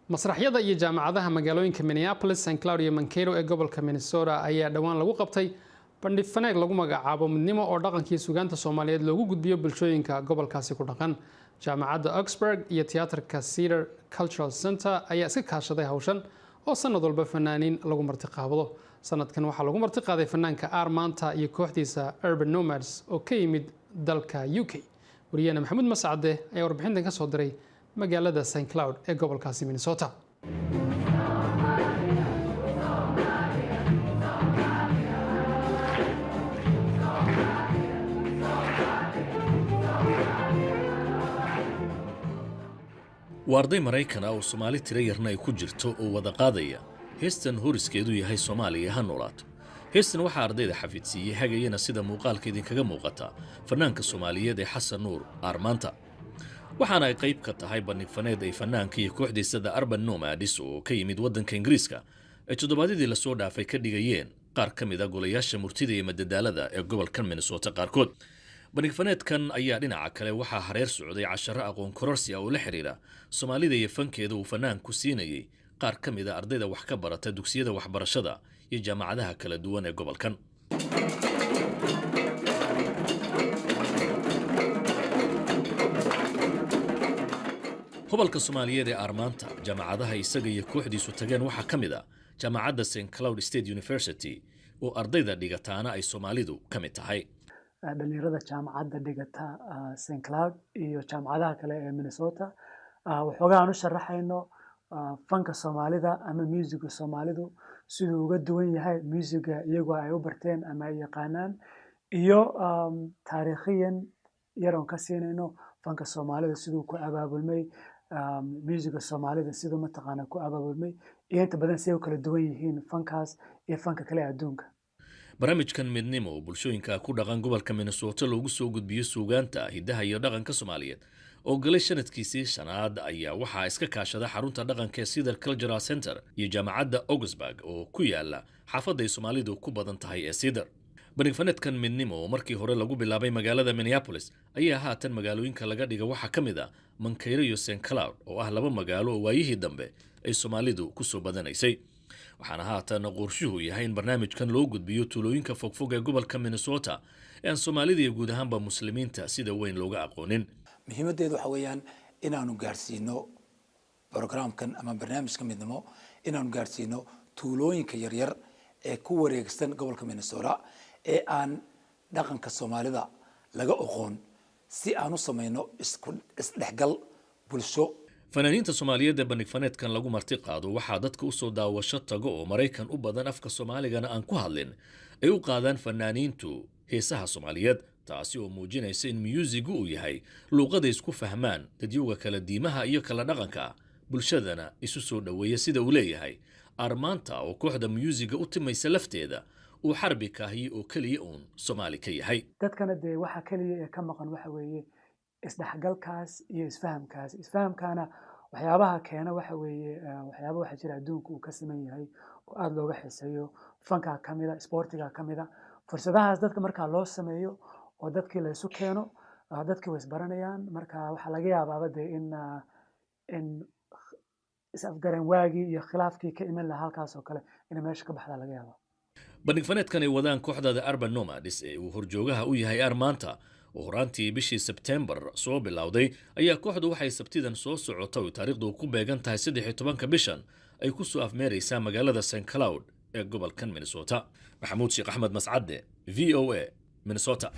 masraxyada iyo jaamacadaha magaalooyinka Minneapolis, St. Cloud iyo Mankato ee gobolka Minnesota ayaa dhawaan lagu qabtay bandhig faneed lagu magacaabo midnimo oo dhaqankii suugaanta Soomaaliyeed loogu gudbiyo bulshooyinka gobolkaasi ku dhaqan. Jaamacadda Augsburg iyo tiyaatarka Cedar Cultural Center ayaa iska kaashaday hawshan oo sanad walba fanaaniin lagu martiqaado. Sanadkan waxaa lagu martiqaaday fanaanka Armanta iyo kooxdiisa Urban Nomads oo ka yimid dalka UK. Wariyana Maxamuud Mascade ayaa warbixintan ka soo diray magaalada St. Cloud ee gobolkaasi Minnesota. waa arday Maraykan oo Soomaali tiro yarna ay ku jirto oo wada qaadaya heestan horiskeedu yahay Soomaaliya ha noolaato. heestan waxaa ardayda xafidsiiyey hagayana sida muuqaalka idinkaga muuqata fanaanka Soomaaliyeed ee Xasan Nuur Armanta. waxaana ay qayb ka tahay bandhig faneed ay fanaanka iyo kooxdiisada Urban Nomads oo ka yimid waddanka Ingiriiska ay toddobaadadii la soo dhaafay ka dhigayeen qaar ka mid ah golayaasha murtida iyo madadaalada ee gobolka Minnesota qaarkood. bandhig faneedkan ayaa dhinaca kale waxaa hareer socday casharo aqoon kororsi oo la xiriira Soomaalida iyo fankeeda uu fanaanku siinayay qaar ka mid ah ardayda wax ka barata dugsiyada waxbarashada iyo jaamacadaha kala duwan ee gobolkan. gobolka Soomaaliyeed ee Armanta jaamacadaha isaga iyo kooxdiisu tageen waxaa ka mid ah jaamacadda St. Cloud State University oo ardayda dhigataana ay Soomaalidu ka mid tahay. dhalinyarada jaamacadda dhigata St. Cloud iyo jaamacadaha kale ee Minnesota waxoogaa aan u sharaxayno fanka Soomaalida ama musiga Soomaalidu siduu uga duwan yahay musiga iyagoo ay u barteen ama ay yaqaanaan iyo taariikhiyan yaroon ka siinayno fanka Soomaalida siduu ku abaabulmay musiga Soomaalida siduu mataqaana ku abaabulmay iyo inta badan si ay u kala duwan yihiin fankaas iyo fanka kale adduunka. barnaamijkan midnimo oo bulshooyinka ku dhaqan gobolka Minnesota loogu soo gudbiyo suugaanta hidaha iyo dhaqanka Soomaaliyeed oo galay sanadkiisii shanaad ayaa waxaa iska kaashada xarunta dhaqanka ee Cedar Cultural Center iyo jaamacadda Augsburg oo ku yaala xaafadda ay Soomaalidu ku badan tahay ee Cedar. bandhig faneedkan midnimo oo markii hore lagu bilaabay magaalada Minneapolis ayaa haatan magaalooyinka laga dhiga waxaa ka mid ah Mankato iyo St. Cloud oo ah laba magaalo oo waayihii dambe ay Soomaalidu ku soo badanaysay. waxaana haatan qorshuhu yahay in barnaamijkan loo gudbiyo tuulooyinka fogfog ee gobolka Minnesota ee aan Soomaalida iyo guud ahaanba muslimiinta sida weyn looga aqoonin. muhiimadeedu waxa weeyaan inaanu gaarsiino programkan ama barnaamijka midnimo inaanu gaarsiino tuulooyinka yaryar ee ku wareegsan gobolka Minnesota ee aan dhaqanka Soomaalida laga aqoon si aan u sameeyno isdhexgal bulsho. fanaaniinta Soomaaliyeed ee bandhig faneedkan lagu marti qaado waxaa dadka u soo daawasho tago oo Maraykan u badan afka Soomaaligana aan ku hadlin ay u qaadaan fanaaniintu heesaha Soomaaliyeed taasi oo muujinaysa in musigu uu yahay luqada isku fahmaan dadyoga kala diimaha iyo kala dhaqanka bulshadana isu soo dhaweeya sida uu leeyahay Armanta oo kooxda musiga u timaysa lafteeda uu xarbi kaahi oo kaliya uun Soomaali ka yahay. dadkana dee waxa kaliya ee ka maqan waxa weeye isdhexgalkaas iyo isfahamkaas. isfahamkaana waxyaabaha keena waxa weeye waxyaabo waxa jira adduunka uu ka siman yahay oo aad looga xiiseeyo fanka kamida sportiga kamida fursadahaas dadka marka loo sameeyo oo dadkii la isu keeno dadkii way isbaranayaan marka waxa laga yaabaa in isafgaran waagii iyo khilaafkii ka iman lahaa halkaas oo kale in meesha ka baxda laga yaabo. bandhig faneedkan ay wadaan kooxda Urban Nomads ee uu horjoogaha u yahay Armanta oo horaantii bishii September soo bilowday ayaa kooxdu waxay sabtidan soo socotay taariikhdu ku beegan tahay 13 bishan ay ku soo afmeeraysaa magaalada St. Cloud ee gobolkan Minnesota. Maxamuud Sheekh Axmed Mascade VOA Minnesota.